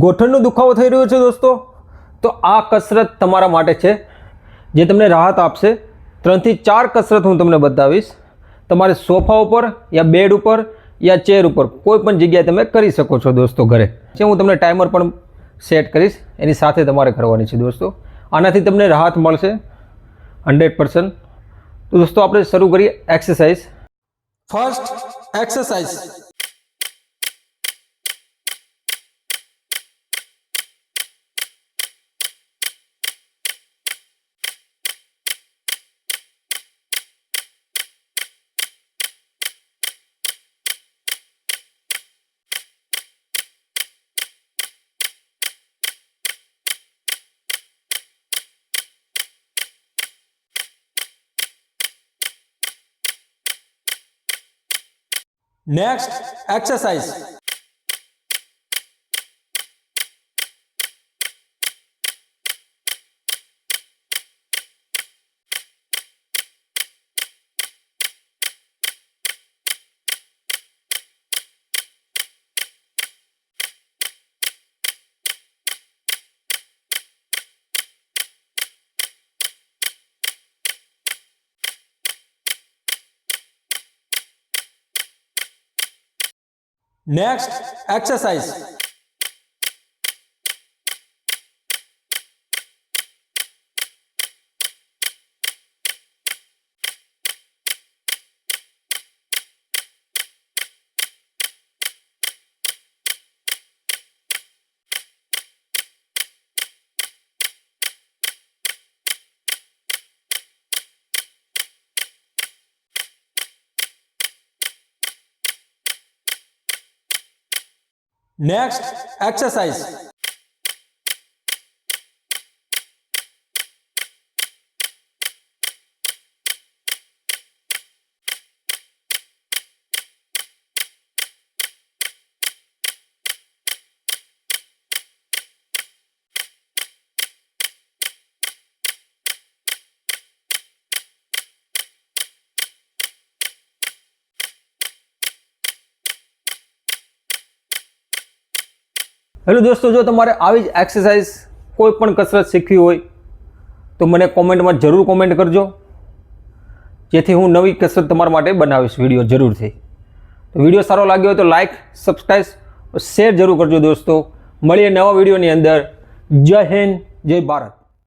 ગોઠણનો દુખાવો થઈ રહ્યો છે દોસ્તો, તો આ કસરત તમારા માટે છે જે તમને રાહત આપશે। 3 થી 4 કસરત હું તમને બતાવીશ। તમારે સોફા ઉપર યા બેડ ઉપર યા ચેર ઉપર કોઈ પણ જગ્યાએ તમે કરી શકો છો દોસ્તો ઘરે। હું તમને ટાઈમર પણ સેટ કરીશ, એની સાથે તમારે કરવાની છે દોસ્તો। આનાથી તમને રાહત મળશે 100%। તો દોસ્તો આપણે શરૂ કરીએ exercise. First exercise, next exercise, next exercise, next exercise, hello દોસ્તો, જો તમારે આવી જ એક્સરસાઇઝ કોઈ પણ કસરત શીખવી હોય તો મને કોમેન્ટમાં જરૂર કોમેન્ટ કરજો, જેથી હું નવી કસરત તમારા માટે બનાવીશ વિડીયો જરૂરથી। તો વિડીયો સારો લાગ્યો હોય તો લાઇક, સબસ્ક્રાઇબ, શેર જરૂર કરજો દોસ્તો। મળીએ નવા વિડીયોની અંદર। જય હિન્દ, જય ભારત।